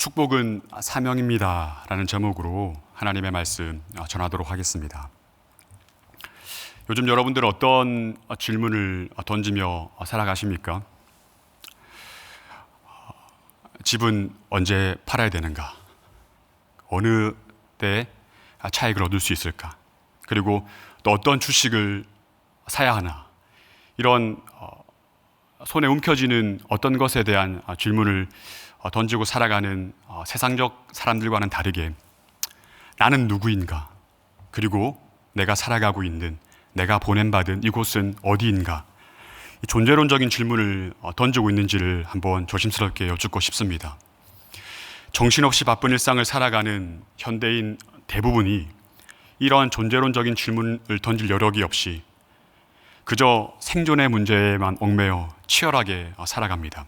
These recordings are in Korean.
축복은 사명입니다 라는 제목으로 하나님의 말씀 전하도록 하겠습니다. 요즘 여러분들은 어떤 질문을 던지며 살아가십니까? 집은 언제 팔아야 되는가? 어느 때 차익을 얻을 수 있을까? 그리고 또 어떤 주식을 사야 하나? 이런 손에 움켜쥐는 어떤 것에 대한 질문을 던지고 살아가는 세상적 사람들과는 다르게 나는 누구인가? 그리고 내가 살아가고 있는, 내가 보냄받은 이곳은 어디인가? 존재론적인 질문을 던지고 있는지를 한번 조심스럽게 여쭙고 싶습니다. 정신없이 바쁜 일상을 살아가는 현대인 대부분이 이런 존재론적인 질문을 던질 여력이 없이 그저 생존의 문제에만 얽매여 치열하게 살아갑니다.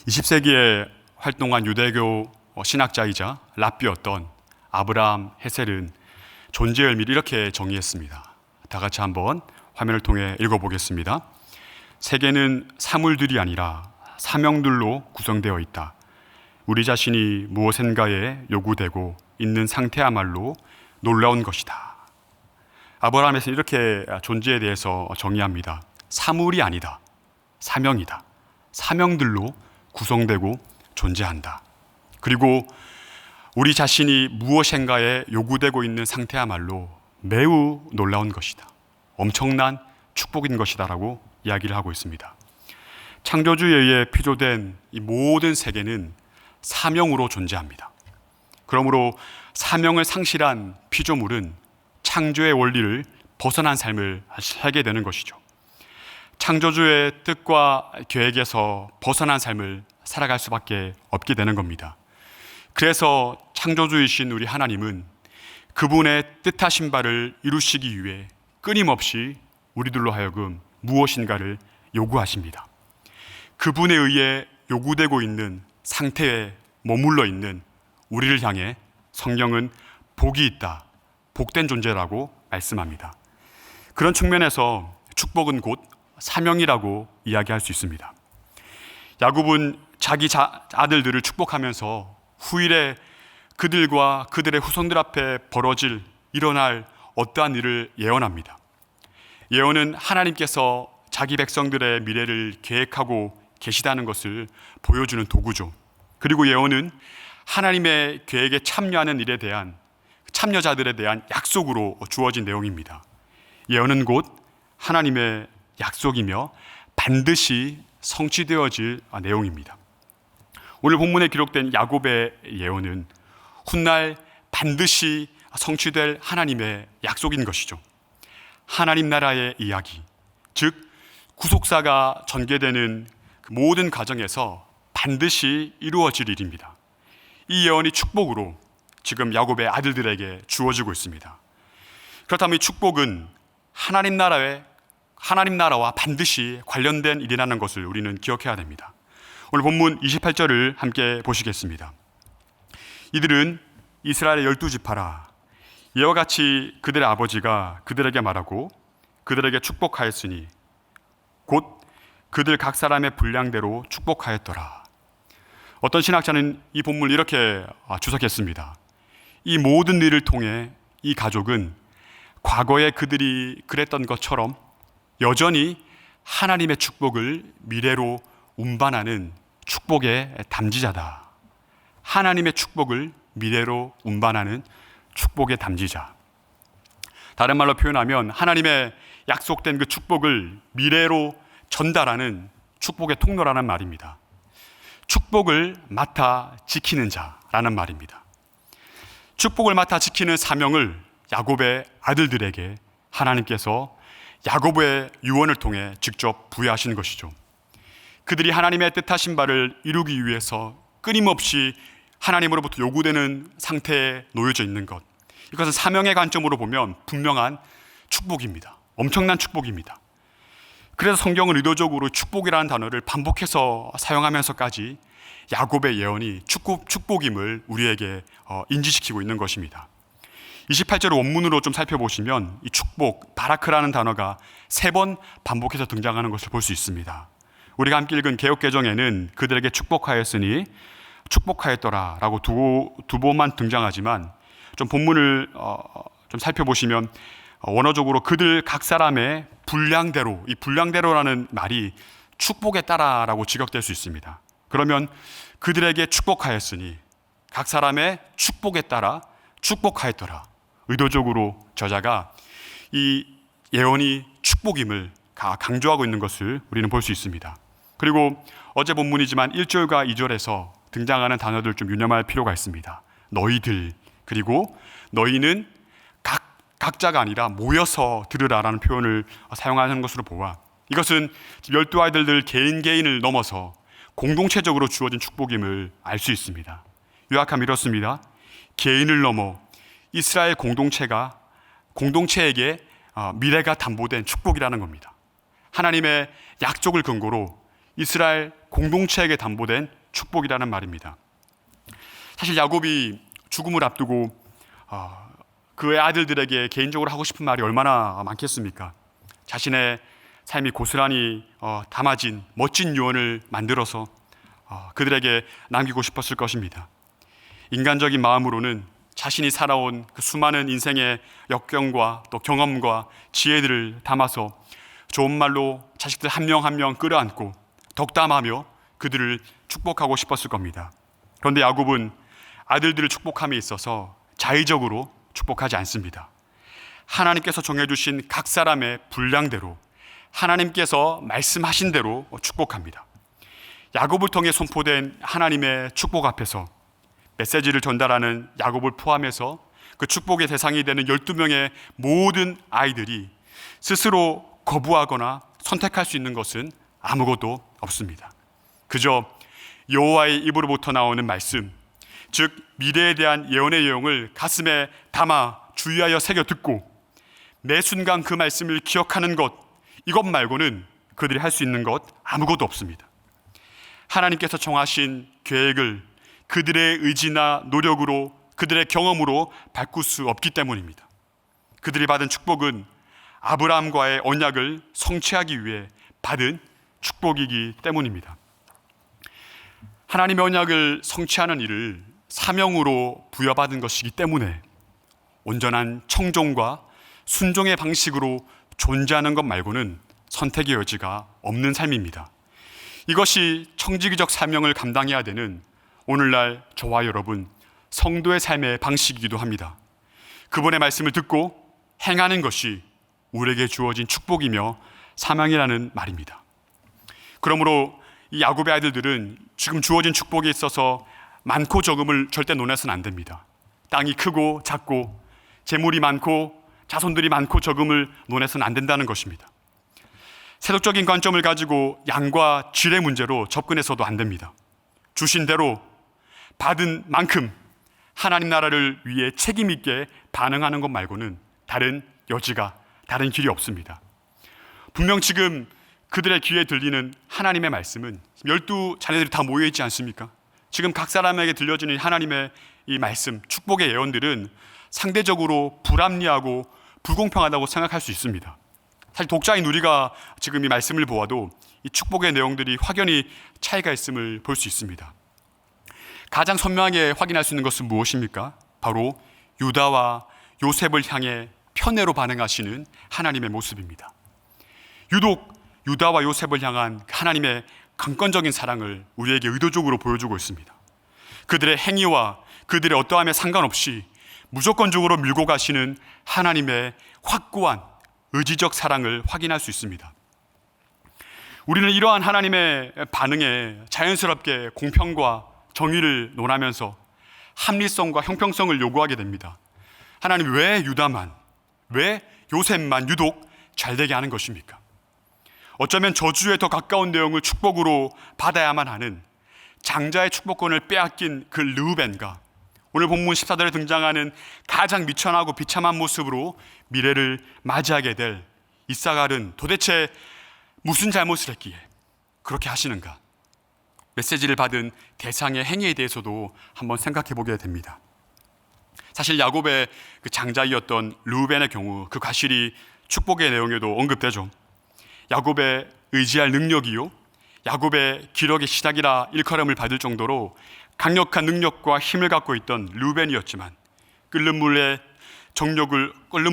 20세기에 활동한 유대교 신학자이자 랍비였던 아브라함 헤셀은 존재의 의미를 이렇게 정의했습니다. 다 같이 한번 화면을 통해 읽어보겠습니다. 세계는 사물들이 아니라 사명들로 구성되어 있다. 우리 자신이 무엇인가에 요구되고 있는 상태야말로 놀라운 것이다. 아브라함 헤셀은 이렇게 존재에 대해서 정의합니다. 사물이 아니다. 사명이다. 사명들로 구성되고 존재한다. 그리고 우리 자신이 무엇인가에 요구되고 있는 상태야말로 매우 놀라운 것이다. 엄청난 축복인 것이다라고 이야기를 하고 있습니다. 창조주에 의해 피조된 이 모든 세계는 사명으로 존재합니다. 그러므로 사명을 상실한 피조물은 창조의 원리를 벗어난 삶을 살게 되는 것이죠. 창조주의 뜻과 계획에서 벗어난 삶을 살아갈 수밖에 없게 되는 겁니다. 그래서 창조주이신 우리 하나님은 그분의 뜻하신 바를 이루시기 위해 끊임없이 우리들로 하여금 무엇인가를 요구하십니다. 그분에 의해 요구되고 있는 상태에 머물러 있는 우리를 향해 성경은 복이 있다, 복된 존재라고 말씀합니다. 그런 측면에서 축복은 곧 사명이라고 이야기할 수 있습니다. 야곱은 자기 아들들을 축복하면서 후일에 그들과 그들의 후손들 앞에 일어날 어떠한 일을 예언합니다. 예언은 하나님께서 자기 백성들의 미래를 계획하고 계시다는 것을 보여주는 도구죠. 그리고 예언은 하나님의 계획에 참여하는 일에 대한 참여자들에 대한 약속으로 주어진 내용입니다. 예언은 곧 하나님의 약속이며 반드시 성취되어질 내용입니다. 오늘 본문에 기록된 야곱의 예언은 훗날 반드시 성취될 하나님의 약속인 것이죠. 하나님 나라의 이야기, 즉 구속사가 전개되는 그 모든 과정에서 반드시 이루어질 일입니다. 이 예언이 축복으로 지금 야곱의 아들들에게 주어지고 있습니다. 그렇다면 이 축복은 하나님 나라와 반드시 관련된 일이라는 것을 우리는 기억해야 됩니다. 오늘 본문 28절을 함께 보시겠습니다. 이들은 이스라엘의 12지파라. 이와 같이 그들의 아버지가 그들에게 말하고 그들에게 축복하였으니 곧 그들 각 사람의 분량대로 축복하였더라. 어떤 신학자는 이 본문을 이렇게 주석했습니다. 이 모든 일을 통해 이 가족은 과거에 그들이 그랬던 것처럼 여전히 하나님의 축복을 미래로 운반하는 축복의 담지자다. 하나님의 축복을 미래로 운반하는 축복의 담지자. 다른 말로 표현하면 하나님의 약속된 그 축복을 미래로 전달하는 축복의 통로라는 말입니다. 축복을 맡아 지키는 자라는 말입니다. 축복을 맡아 지키는 사명을 야곱의 아들들에게 하나님께서 야곱의 유언을 통해 직접 부여하신 것이죠. 그들이 하나님의 뜻하신 바를 이루기 위해서 끊임없이 하나님으로부터 요구되는 상태에 놓여져 있는 것, 이것은 사명의 관점으로 보면 분명한 축복입니다. 엄청난 축복입니다. 그래서 성경은 의도적으로 축복이라는 단어를 반복해서 사용하면서까지 야곱의 예언이 축복임을 우리에게 인지시키고 있는 것입니다. 28절 원문으로 좀 살펴보시면 이 축복, 바라크라는 단어가 3번 반복해서 등장하는 것을 볼 수 있습니다. 우리가 함께 읽은 개역개정에는 그들에게 축복하였으니 축복하였더라라고 두 번만 등장하지만 좀 본문을 좀 살펴보시면 원어적으로 그들 각 사람의 분량대로, 이 분량대로라는 말이 축복에 따라라고 직역될 수 있습니다. 그러면 그들에게 축복하였으니 각 사람의 축복에 따라 축복하였더라. 의도적으로 저자가 이 예언이 축복임을 강조하고 있는 것을 우리는 볼 수 있습니다. 그리고 어제 본문이지만 1절과 2절에서 등장하는 단어들 좀 유념할 필요가 있습니다. 너희들, 그리고 너희는 각자가 아니라 모여서 들으라라는 표현을 사용하는 것으로 보아 이것은 12아이들 개인을 넘어서 공동체적으로 주어진 축복임을 알 수 있습니다. 요약하면 이렇습니다. 개인을 넘어 이스라엘 공동체에게 미래가 담보된 축복이라는 겁니다. 하나님의 약속을 근거로 이스라엘 공동체에게 담보된 축복이라는 말입니다. 사실 야곱이 죽음을 앞두고 그의 아들들에게 개인적으로 하고 싶은 말이 얼마나 많겠습니까? 자신의 삶이 고스란히 담아진 멋진 유언을 만들어서 그들에게 남기고 싶었을 것입니다. 인간적인 마음으로는 자신이 살아온 그 수많은 인생의 역경과 또 경험과 지혜들을 담아서 좋은 말로 자식들 한 명 한 명 끌어안고 덕담하며 그들을 축복하고 싶었을 겁니다. 그런데 야곱은 아들들을 축복함에 있어서 자의적으로 축복하지 않습니다. 하나님께서 정해주신 각 사람의 분량대로 하나님께서 말씀하신 대로 축복합니다. 야곱을 통해 선포된 하나님의 축복 앞에서 메시지를 전달하는 야곱을 포함해서 그 축복의 대상이 되는 12명의 모든 아이들이 스스로 거부하거나 선택할 수 있는 것은 아무것도 없습니다. 그저 여호와의 입으로부터 나오는 말씀, 즉 미래에 대한 예언의 내용을 가슴에 담아 주의하여 새겨 듣고 매 순간 그 말씀을 기억하는 것, 이것 말고는 그들이 할 수 있는 것 아무것도 없습니다. 하나님께서 정하신 계획을 그들의 의지나 노력으로, 그들의 경험으로 바꿀 수 없기 때문입니다. 그들이 받은 축복은 아브라함과의 언약을 성취하기 위해 받은 축복이기 때문입니다. 하나님의 언약을 성취하는 일을 사명으로 부여받은 것이기 때문에 온전한 청종과 순종의 방식으로 존재하는 것 말고는 선택의 여지가 없는 삶입니다. 이것이 청지기적 사명을 감당해야 되는 오늘날 저와 여러분 성도의 삶의 방식이기도 합니다. 그분의 말씀을 듣고 행하는 것이 우리에게 주어진 축복이며 사명이라는 말입니다. 그러므로 이 야곱의 아이들들은 지금 주어진 축복에 있어서 많고 적음을 절대 논해서는 안 됩니다. 땅이 크고 작고 재물이 많고 자손들이 많고 적음을 논해서는 안 된다는 것입니다. 세속적인 관점을 가지고 양과 질의 문제로 접근해서도 안 됩니다. 주신 대로 받은 만큼 하나님 나라를 위해 책임 있게 반응하는 것 말고는 다른 여지가, 다른 길이 없습니다. 분명 지금 그들의 귀에 들리는 하나님의 말씀은 12자녀들이 다 모여있지 않습니까? 지금 각 사람에게 들려지는 하나님의 이 말씀, 축복의 예언들은 상대적으로 불합리하고 불공평하다고 생각할 수 있습니다. 사실 독자인 우리가 지금 이 말씀을 보아도 이 축복의 내용들이 확연히 차이가 있음을 볼 수 있습니다. 가장 선명하게 확인할 수 있는 것은 무엇입니까? 바로 유다와 요셉을 향해 편애로 반응하시는 하나님의 모습입니다. 유독 유다와 요셉을 향한 하나님의 강권적인 사랑을 우리에게 의도적으로 보여주고 있습니다. 그들의 행위와 그들의 어떠함에 상관없이 무조건적으로 밀고 가시는 하나님의 확고한 의지적 사랑을 확인할 수 있습니다. 우리는 이러한 하나님의 반응에 자연스럽게 공평과 정의를 논하면서 합리성과 형평성을 요구하게 됩니다. 하나님 왜 유다만, 왜 요셉만 유독 잘되게 하는 것입니까? 어쩌면 저주에 더 가까운 내용을 축복으로 받아야만 하는 장자의 축복권을 빼앗긴 그 르우벤과 오늘 본문 14절에 등장하는 가장 미천하고 비참한 모습으로 미래를 맞이하게 될 이사갈은 도대체 무슨 잘못을 했기에 그렇게 하시는가? 메시지를 받은 대상의 행위에 대해서도 한번 생각해 보게 됩니다. 사실 야곱의 그 장자이었던 르우벤의 경우 그 과실이 축복의 내용에도 언급되죠. 야곱의 의지할 능력이요, 야곱의 기력의 시작이라 일컬음을 받을 정도로 강력한 능력과 힘을 갖고 있던 르우벤이었지만 끓는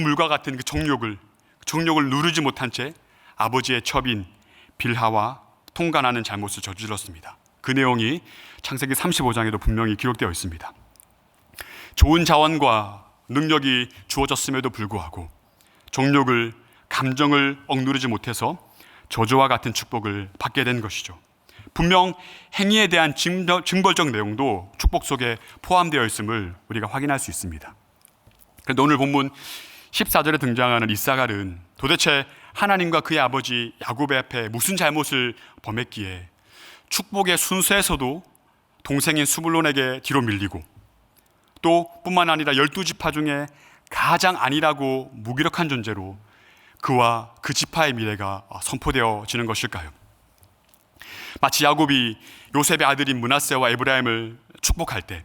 물과 같은 그 정욕을 누르지 못한 채 아버지의 첩인 빌하와 통간하는 잘못을 저질렀습니다. 그 내용이 창세기 35장에도 분명히 기록되어 있습니다. 좋은 자원과 능력이 주어졌음에도 불구하고 정욕을, 감정을 억누르지 못해서 저주와 같은 축복을 받게 된 것이죠. 분명 행위에 대한 징벌적 내용도 축복 속에 포함되어 있음을 우리가 확인할 수 있습니다. 그런데 오늘 본문 14절에 등장하는 이사갈은 도대체 하나님과 그의 아버지 야곱의 앞에 무슨 잘못을 범했기에 축복의 순서에서도 동생인 스불론에게 뒤로 밀리고 또 뿐만 아니라 12지파 중에 가장 안일하고 무기력한 존재로 그와 그 지파의 미래가 선포되어지는 것일까요? 마치 야곱이 요셉의 아들인 므낫세와 에브라임을 축복할 때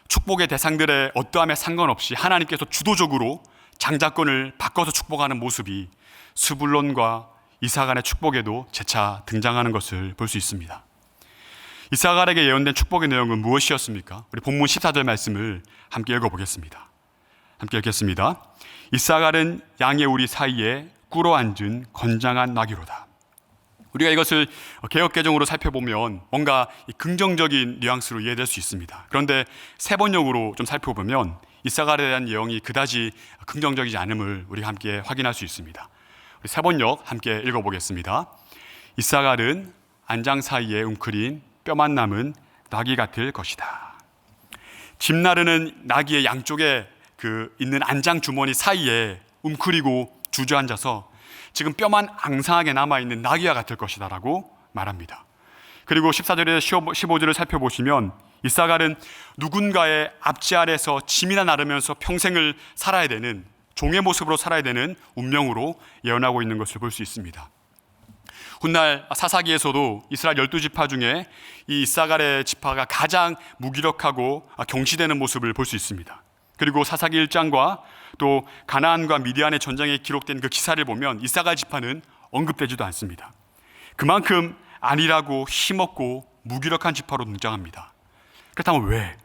축복의 대상들의 어떠함에 상관없이 하나님께서 주도적으로 장자권을 바꿔서 축복하는 모습이 스불론과 이사갈의 축복에도 재차 등장하는 것을 볼 수 있습니다. 이사갈에게 예언된 축복의 내용은 무엇이었습니까? 우리 본문 14절 말씀을 함께 읽어보겠습니다. 함께 읽겠습니다. 이사갈은 양의 우리 사이에 꿇어앉은 건장한 나귀로다. 우리가 이것을 개역개정으로 살펴보면 뭔가 긍정적인 뉘앙스로 이해될 수 있습니다. 그런데 세번역으로 좀 살펴보면 이사갈에 대한 예언이 그다지 긍정적이지 않음을 우리가 함께 확인할 수 있습니다. 우리 세번역 함께 읽어보겠습니다. 이사갈은 안장 사이에 웅크린 뼈만 남은 나귀 같을 것이다. 집 나르는 나귀의 양쪽에 있는 안장 주머니 사이에 웅크리고 주저앉아서 지금 뼈만 앙상하게 남아있는 나귀와 같을 것이다 라고 말합니다. 그리고 14절에 15절을 살펴보시면 이사갈은 누군가의 앞지 아래서 짐이나 나르면서 평생을 살아야 되는 종의 모습으로 살아야 되는 운명으로 예언하고 있는 것을 볼 수 있습니다. 훗날 사사기에서도 이스라엘 12지파 중에 이 이사갈의 지파가 가장 무기력하고 경시되는 모습을 볼 수 있습니다. 그리고 사사기 1장과 또 가나안과 미디안의 전쟁에 기록된 그 기사를 보면 이사갈 지파는 언급되지도 않습니다. 그만큼 안일하고 힘없고 무기력한 지파로 등장합니다. 그렇다면 왜?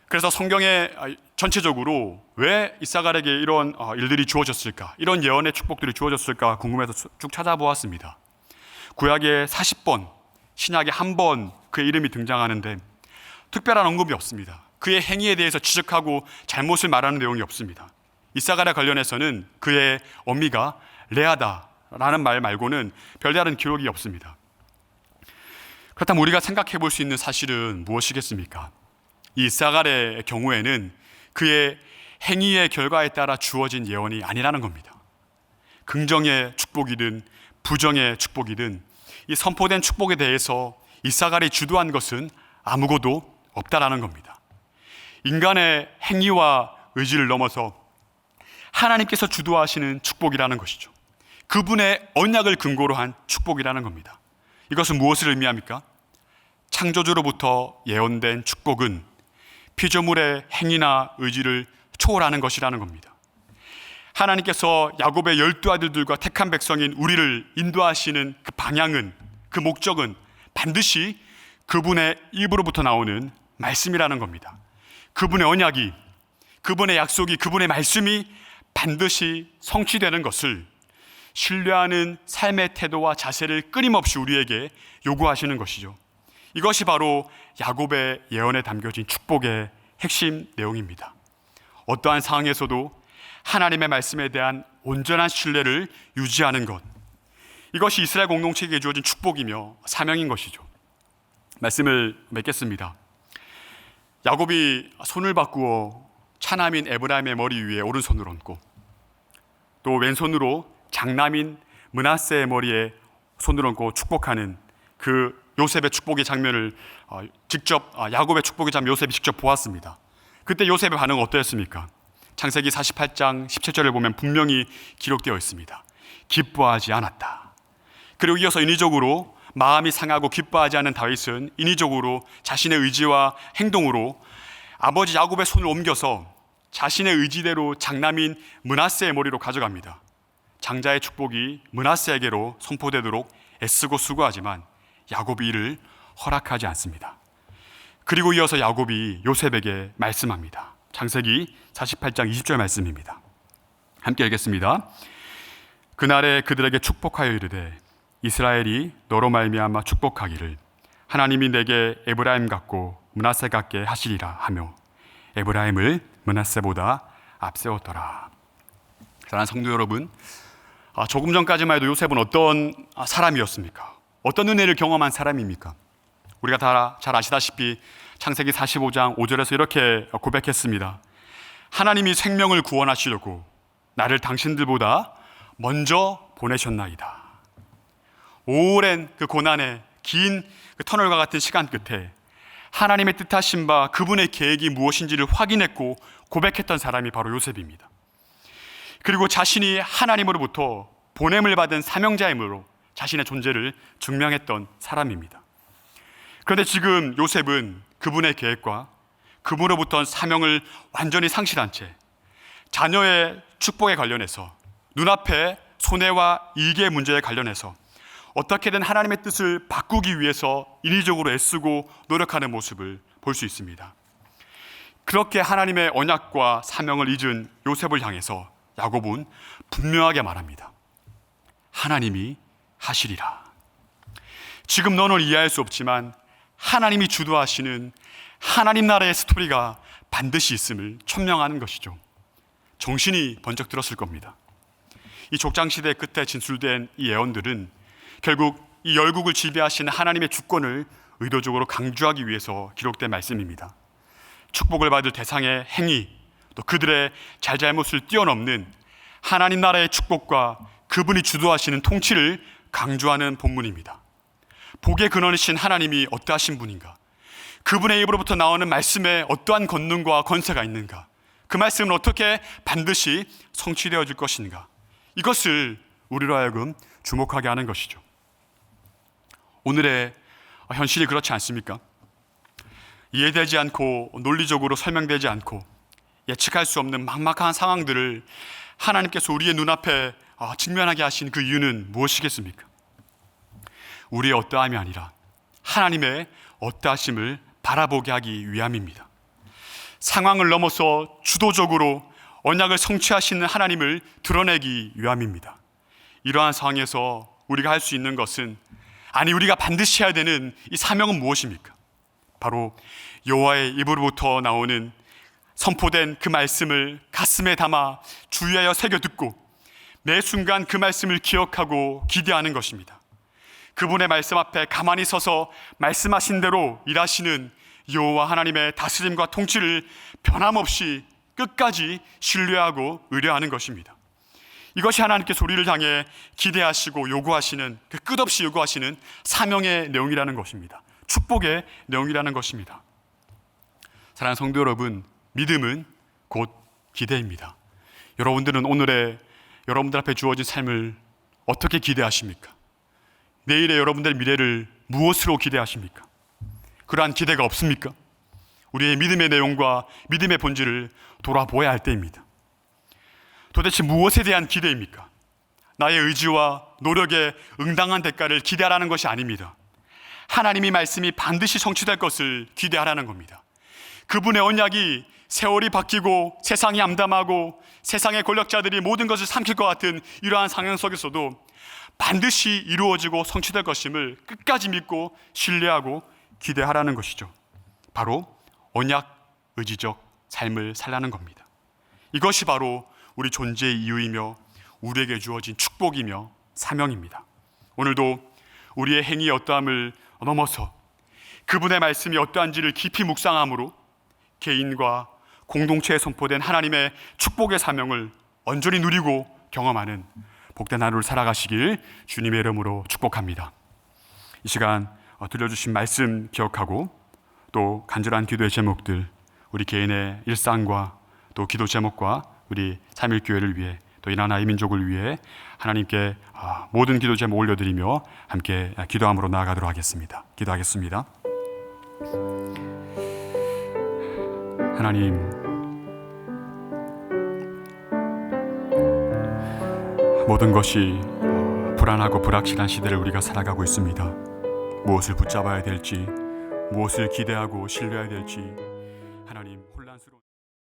그래서 성경에 전체적으로 왜 이사갈에게 이런 일들이 주어졌을까? 이런 예언의 축복들이 주어졌을까 궁금해서 쭉 찾아보았습니다. 구약에 40번, 신약에 1번 그의 이름이 등장하는데 특별한 언급이 없습니다. 그의 행위에 대해서 지적하고 잘못을 말하는 내용이 없습니다. 이사갈에 관련해서는 그의 어미가 레아다라는 말 말고는 별다른 기록이 없습니다. 그렇다면 우리가 생각해 볼 수 있는 사실은 무엇이겠습니까? 이 이사갈의 경우에는 그의 행위의 결과에 따라 주어진 예언이 아니라는 겁니다. 긍정의 축복이든 부정의 축복이든 이 선포된 축복에 대해서 이사갈이 주도한 것은 아무것도 없다라는 겁니다. 인간의 행위와 의지를 넘어서 하나님께서 주도하시는 축복이라는 것이죠. 그분의 언약을 근거로 한 축복이라는 겁니다. 이것은 무엇을 의미합니까? 창조주로부터 예언된 축복은 피조물의 행위나 의지를 초월하는 것이라는 겁니다. 하나님께서 야곱의 12아들들과 택한 백성인 우리를 인도하시는 그 방향은, 그 목적은 반드시 그분의 입으로부터 나오는 말씀이라는 겁니다. 그분의 언약이, 그분의 약속이, 그분의 말씀이 반드시 성취되는 것을 신뢰하는 삶의 태도와 자세를 끊임없이 우리에게 요구하시는 것이죠. 이것이 바로 야곱의 예언에 담겨진 축복의 핵심 내용입니다. 어떠한 상황에서도 하나님의 말씀에 대한 온전한 신뢰를 유지하는 것, 이것이 이스라엘 공동체에게 주어진 축복이며 사명인 것이죠. 말씀을 맺겠습니다. 야곱이 손을 바꾸어 차남인 에브라임의 머리 위에 오른손을 얹고 또 왼손으로 장남인 므낫세의 머리에 손을 얹고 축복하는 그 요셉의 축복의 장면을 야곱의 축복의 장면 요셉이 직접 보았습니다. 그때 요셉의 반응은 어떠했습니까? 창세기 48장 17절을 보면 분명히 기록되어 있습니다. 기뻐하지 않았다. 그리고 이어서 인위적으로 마음이 상하고 기뻐하지 않은 다윗은 인위적으로 자신의 의지와 행동으로 아버지 야곱의 손을 옮겨서 자신의 의지대로 장남인 므낫세의 머리로 가져갑니다. 장자의 축복이 므낫세에게로 선포되도록 애쓰고 수고하지만 야곱이 이를 허락하지 않습니다. 그리고 이어서 야곱이 요셉에게 말씀합니다. 창세기 48장 20절 말씀입니다. 함께 읽겠습니다. 그날에 그들에게 축복하여 이르되 이스라엘이 너로 말미암아 축복하기를 하나님이 내게 에브라임 같고 므낫세 같게 하시리라 하며 에브라임을 므낫세보다 앞세웠더라. 사랑하는 성도 여러분, 조금 전까지만 해도 요셉은 어떤 사람이었습니까? 어떤 은혜를 경험한 사람입니까? 우리가 다 잘 아시다시피 창세기 45장 5절에서 이렇게 고백했습니다. 하나님이 생명을 구원하시려고 나를 당신들보다 먼저 보내셨나이다. 오랜 그 고난의 긴 그 터널과 같은 시간 끝에 하나님의 뜻하신 바 그분의 계획이 무엇인지를 확인했고 고백했던 사람이 바로 요셉입니다. 그리고 자신이 하나님으로부터 보냄을 받은 사명자이므로 자신의 존재를 증명했던 사람입니다. 그런데 지금 요셉은 그분의 계획과 그분으로부터 사명을 완전히 상실한 채 자녀의 축복에 관련해서 눈앞에 손해와 이익의 문제에 관련해서 어떻게든 하나님의 뜻을 바꾸기 위해서 인위적으로 애쓰고 노력하는 모습을 볼 수 있습니다. 그렇게 하나님의 언약과 사명을 잊은 요셉을 향해서 야곱은 분명하게 말합니다. 하나님이 하시리라. 지금 너는 이해할 수 없지만 하나님이 주도하시는 하나님 나라의 스토리가 반드시 있음을 천명하는 것이죠. 정신이 번쩍 들었을 겁니다. 이 족장시대 끝에 진술된 이 예언들은 결국 이 열국을 지배하시는 하나님의 주권을 의도적으로 강조하기 위해서 기록된 말씀입니다. 축복을 받을 대상의 행위, 또 그들의 잘잘못을 뛰어넘는 하나님 나라의 축복과 그분이 주도하시는 통치를 강조하는 본문입니다. 복의 근원이신 하나님이 어떠하신 분인가? 그분의 입으로부터 나오는 말씀에 어떠한 권능과 권세가 있는가? 그 말씀은 어떻게 반드시 성취되어질 것인가? 이것을 우리로 하여금 주목하게 하는 것이죠. 오늘의 현실이 그렇지 않습니까? 이해되지 않고 논리적으로 설명되지 않고 예측할 수 없는 막막한 상황들을 하나님께서 우리의 눈앞에 직면하게 하신 그 이유는 무엇이겠습니까? 우리의 어떠함이 아니라 하나님의 어떠하심을 바라보게 하기 위함입니다. 상황을 넘어서 주도적으로 언약을 성취하시는 하나님을 드러내기 위함입니다. 이러한 상황에서 우리가 할 수 있는 것은, 아니 우리가 반드시 해야 되는 이 사명은 무엇입니까? 바로 여호와의 입으로부터 나오는 선포된 그 말씀을 가슴에 담아 주의하여 새겨 듣고 매 순간 그 말씀을 기억하고 기대하는 것입니다. 그분의 말씀 앞에 가만히 서서 말씀하신 대로 일하시는 여호와 하나님의 다스림과 통치를 변함없이 끝까지 신뢰하고 의뢰하는 것입니다. 이것이 하나님께서 우리를 향해 기대하시고 요구하시는, 그 끝없이 요구하시는 사명의 내용이라는 것입니다. 축복의 내용이라는 것입니다. 사랑하는 성도 여러분, 믿음은 곧 기대입니다. 여러분들은 오늘의 여러분들 앞에 주어진 삶을 어떻게 기대하십니까? 내일의 여러분들의 미래를 무엇으로 기대하십니까? 그러한 기대가 없습니까? 우리의 믿음의 내용과 믿음의 본질을 돌아보아야 할 때입니다. 도대체 무엇에 대한 기대입니까? 나의 의지와 노력에 응당한 대가를 기대하라는 것이 아닙니다. 하나님의 말씀이 반드시 성취될 것을 기대하라는 겁니다. 그분의 언약이 세월이 바뀌고 세상이 암담하고 세상의 권력자들이 모든 것을 삼킬 것 같은 이러한 상황 속에서도 반드시 이루어지고 성취될 것임을 끝까지 믿고 신뢰하고 기대하라는 것이죠. 바로 언약 의지적 삶을 살라는 겁니다. 이것이 바로 우리 존재의 이유이며 우리에게 주어진 축복이며 사명입니다. 오늘도 우리의 행위의 어떠함을 넘어서 그분의 말씀이 어떠한지를 깊이 묵상함으로 개인과 공동체에 선포된 하나님의 축복의 사명을 온전히 누리고 경험하는 복된 하루를 살아가시길 주님의 이름으로 축복합니다. 이 시간 들려주신 말씀 기억하고 또 간절한 기도의 제목들, 우리 개인의 일상과 또 기도 제목과 우리 3.1교회를 위해 또 이 나라의 민족을 위해 하나님께 모든 기도 제목 올려드리며 함께 기도함으로 나아가도록 하겠습니다. 기도하겠습니다. 하나님, 모든 것이 불안하고 불확실한 시대를 우리가 살아가고 있습니다. 무엇을 붙잡아야 될지, 무엇을 기대하고 신뢰해야 될지 하나님 혼란스러운